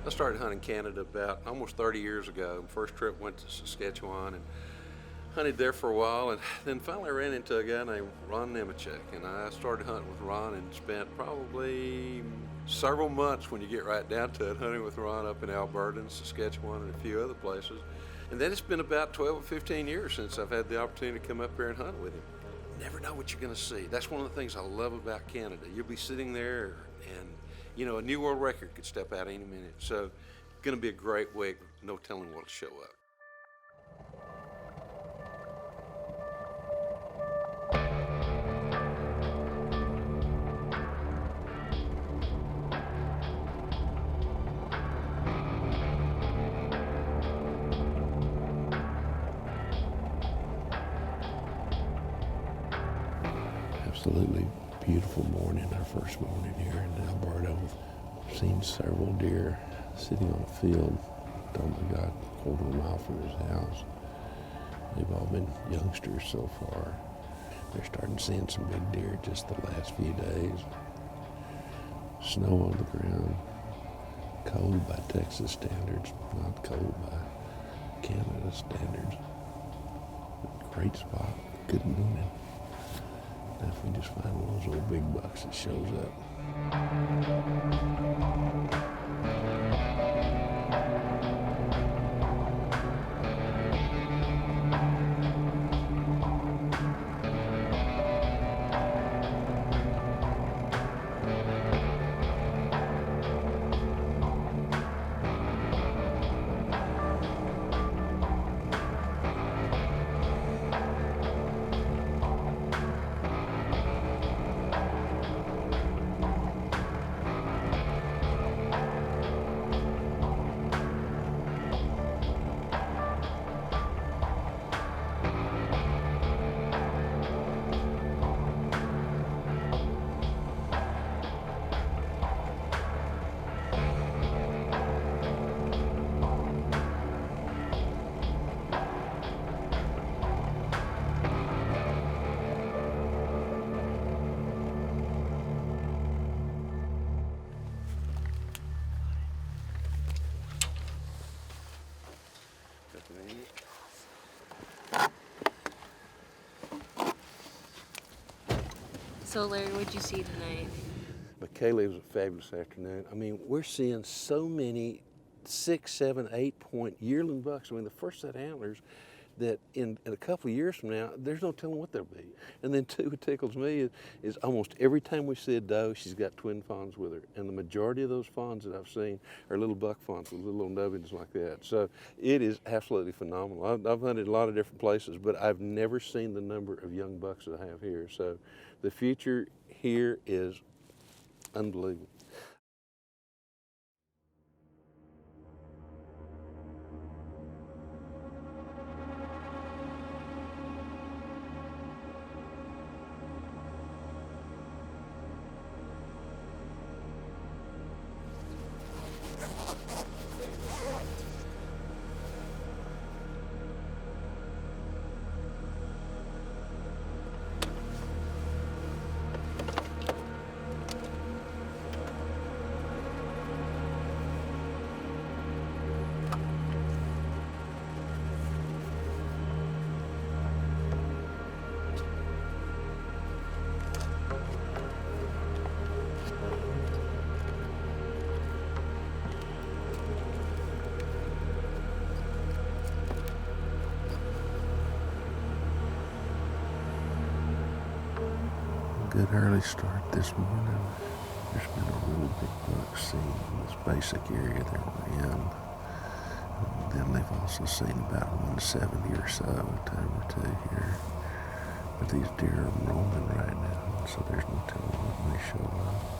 I started hunting Canada about almost 30 years ago. First trip went to Saskatchewan and hunted there for a while, and then finally ran into a guy named Ron Nemechek, and I started hunting with Ron and spent probably several months, when you get right down to it, hunting with Ron up in Alberta and Saskatchewan and a few other places. And then it's been about 12 or 15 years since I've had the opportunity to come up here and hunt with him. Never know what you're going to see. That's one of the things I love about Canada. You'll be sitting there and, you know, a new world record could step out any minute. So, going to be a great week. No telling what'll show up. Absolutely beautiful morning, our first morning here in Alberta. We've seen several deer sitting on a field, only got a quarter of a mile from his house. They've all been youngsters so far. They're starting seeing some big deer just the last few days. Snow on the ground, cold by Texas standards, not cold by Canada standards. Great spot, good morning. Now if we just find one of those old big bucks that shows up. So Larry, what'd you see tonight? Michaela, it was a fabulous afternoon. I mean, we're seeing so many 6, 7, 8 point yearling bucks. I mean, the first set of antlers that in a couple of years from now, there's no telling what they'll be. And then two, what tickles me is almost every time we see a doe, she's got twin fawns with her. And the majority of those fawns that I've seen are little buck fawns with little nubbins like that. So it is absolutely phenomenal. I've hunted a lot of different places, but I've never seen the number of young bucks that I have here. So the future here is unbelievable. Good early start this morning. There's been a really big buck seen in this basic area that we're in. And then they've also seen about 170 or so a time or two here. But these deer are roaming right now, so there's no telling when they show up.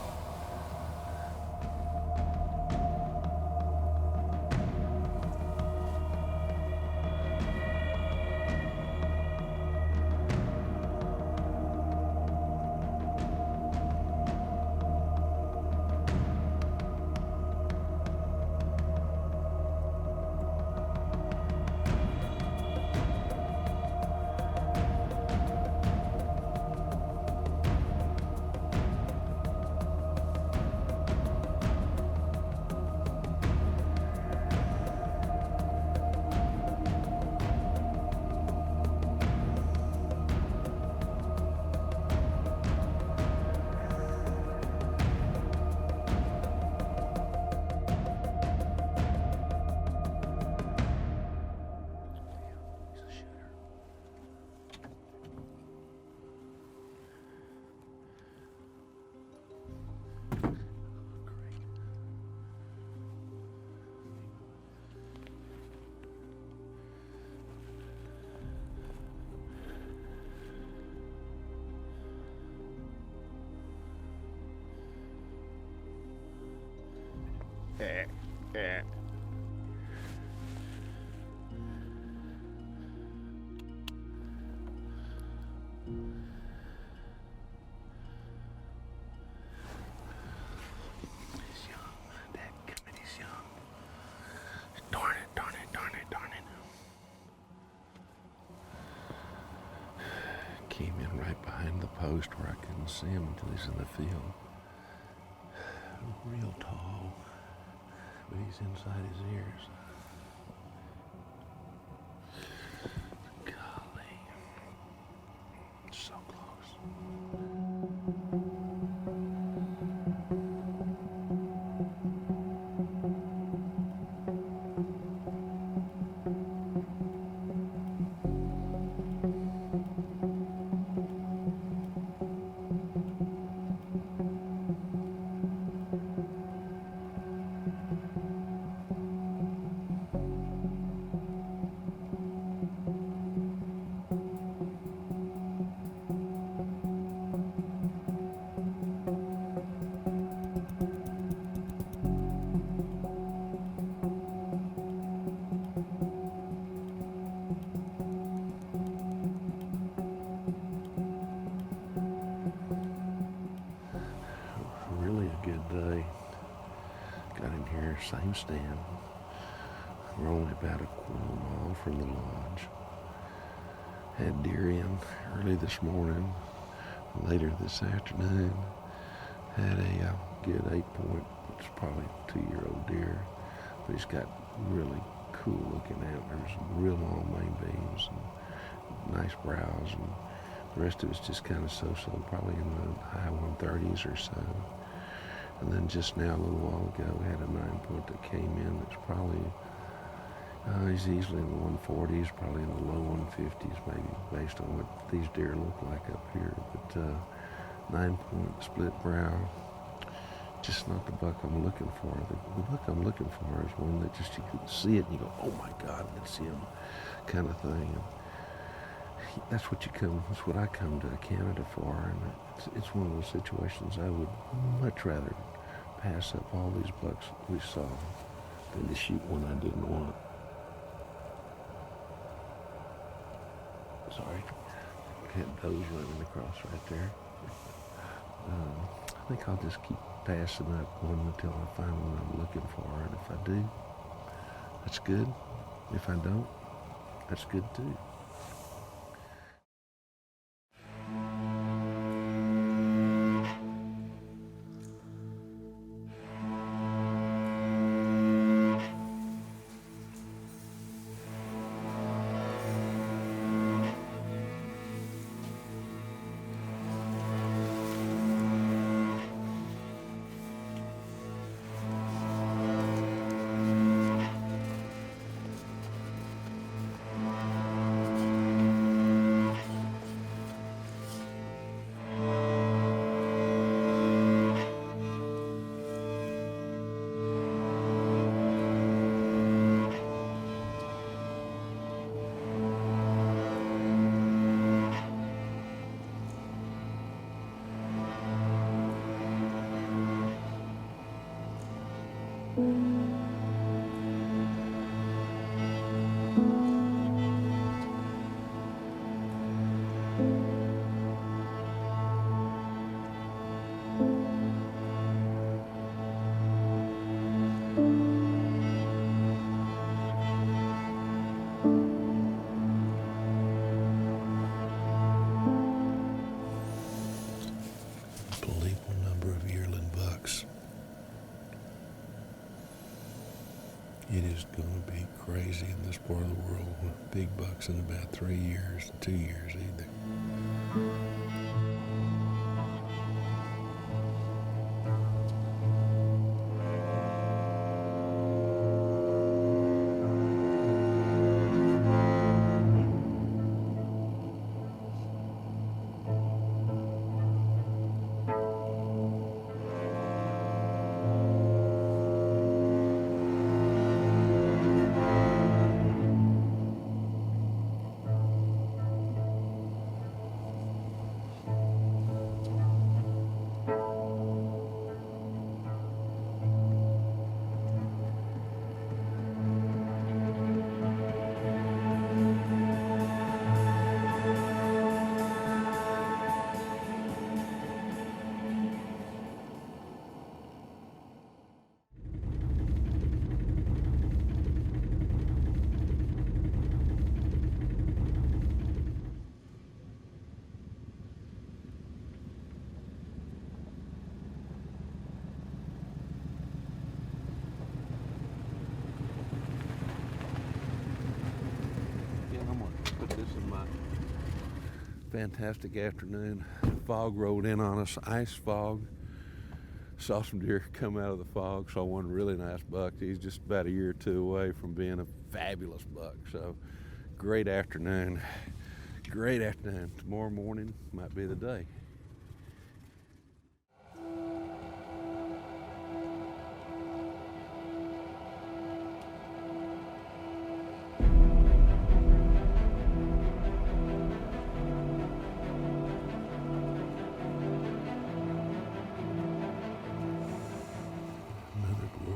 Came in right behind the post where I couldn't see him until he's in the field. Real tall, but he's inside his ears. Golly, so close. Really a good day. Got in here, same stand. We're only about a quarter mile from the lodge. Had deer in early this morning, later this afternoon. Had a good 8-point, it's probably 2-year-old deer, but he's got really cool looking antlers, and real long main beams, and nice brows, and the rest of it's just kind of so-so, probably in the high 130s or so. And then just now, a little while ago, we had a 9-point that came in that's probably, he's easily in the 140s, probably in the low 150s maybe, based on what these deer look like up here. But 9-point split brow, just not the buck I'm looking for. The buck I'm looking for is one that just, you can see it and you go, oh my God, that's him, kind of thing. And that's what I come to Canada for, and it's one of those situations I would much rather pass up all these bucks we saw than to shoot one I didn't want. Sorry, had does running across right there. I think I'll just keep passing up one until I find one I'm looking for, and if I do, that's good. If I don't, that's good too. It is going to be crazy in this part of the world with big bucks in about 3 years, 2 years either. fantastic afternoon. Fog rolled in on us, ice fog. Saw some deer come out of the fog. Saw one really nice buck. He's just about a year or two away from being a fabulous buck. So great afternoon. Great afternoon. Tomorrow morning might be the day.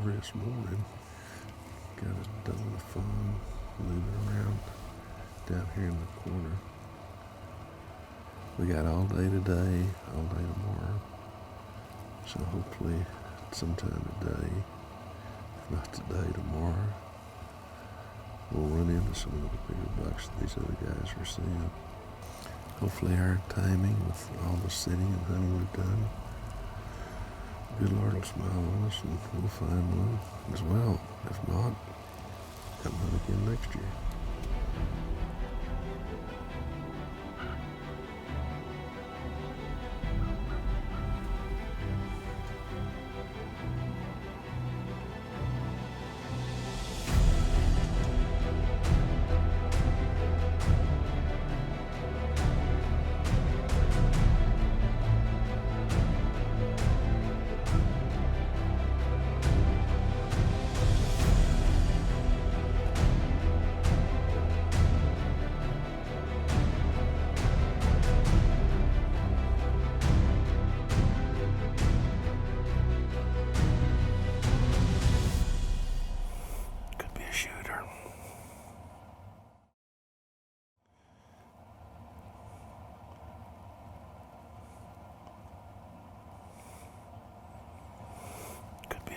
This morning, got a dozen of fun moving around down here in the corner. We got all day today, all day tomorrow. So hopefully sometime today, if not today, tomorrow, we'll run into some of the bigger bucks that these other guys are seeing. Hopefully our timing with all the sitting and hunting we've done, good Lord will smile on us and we'll find one as well. If not, come hunt again next year.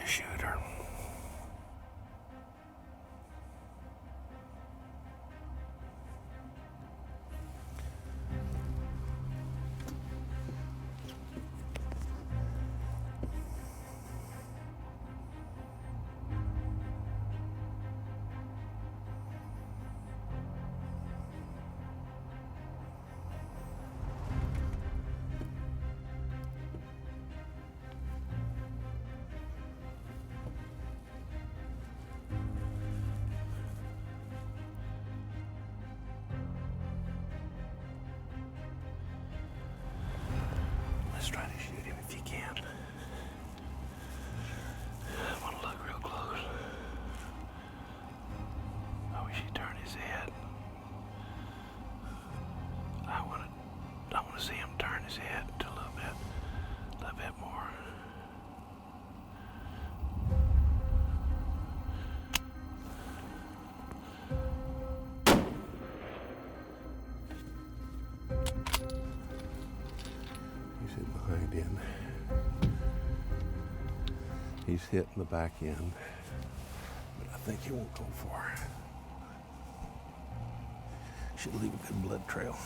Shooter. Let's try to shoot him if you can. I want to look real close. I wish he'd turn his head. I want to see him turn his head a little bit more. Behind in. He's hitting the back end, but I think he won't go far. Should leave a good blood trail.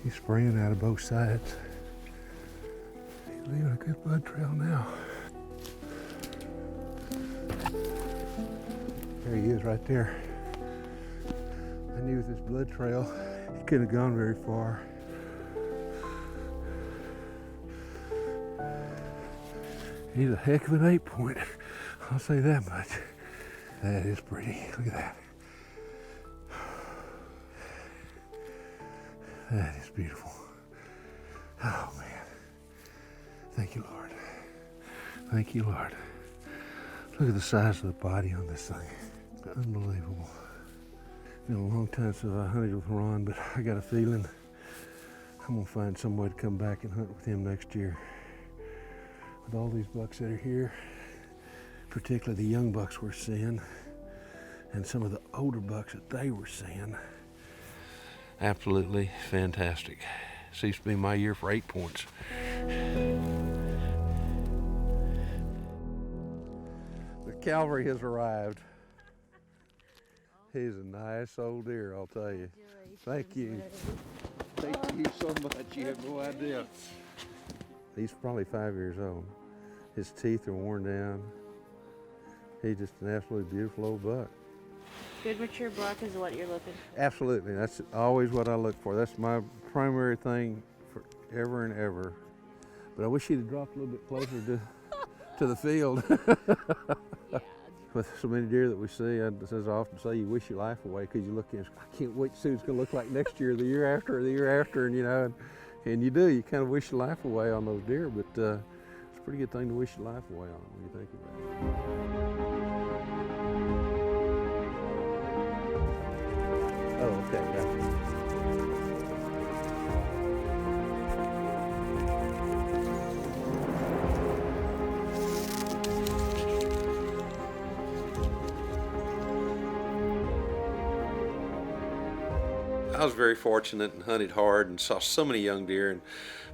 He's spraying out of both sides. He's leaving a good blood trail now. There he is right there. I knew with this blood trail, he couldn't have gone very far. He's a heck of an 8-point. I'll say that much. That is pretty. Look at that. That is beautiful. Oh man. Thank you, Lord. Thank you, Lord. Look at the size of the body on this thing. Unbelievable. Been a long time since I hunted with Ron, but I got a feeling I'm gonna find some way to come back and hunt with him next year. With all these bucks that are here, particularly the young bucks we're seeing and some of the older bucks that they were seeing. Absolutely fantastic. Seems to be my year for 8 points. The cavalry has arrived. He's a nice old deer, I'll tell you. Thank you. Thank you so much. You have no idea. He's probably 5 years old. His teeth are worn down. He's just an absolutely beautiful old buck. Good mature buck is what you're looking for. Absolutely. That's always what I look for. That's my primary thing forever and ever. But I wish he'd have dropped a little bit closer to the field. Yeah. With so many deer that we see, as I often say, you wish your life away because you look in, I can't wait to see what it's going to look like next year, the year after, and you know, and you do. You kind of wish your life away on those deer, but it's a pretty good thing to wish your life away on them when you think about it. Oh, okay, gotcha. I was very fortunate and hunted hard and saw so many young deer, and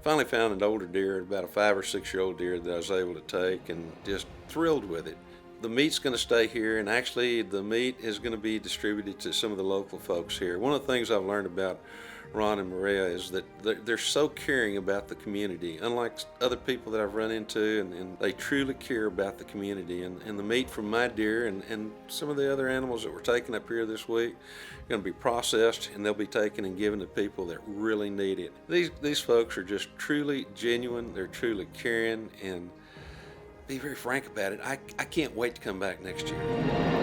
finally found an older deer, about a 5 or 6 year old deer that I was able to take, and just thrilled with it. The meat's going to stay here, and actually the meat is going to be distributed to some of the local folks here. One of the things I've learned about Ron and Maria is that they're so caring about the community, unlike other people that I've run into, and they truly care about the community. And the meat from my deer and some of the other animals that we're taking up here this week are going to be processed, and they'll be taken and given to people that really need it. These folks are just truly genuine, they're truly caring, and be very frank about it, I can't wait to come back next year.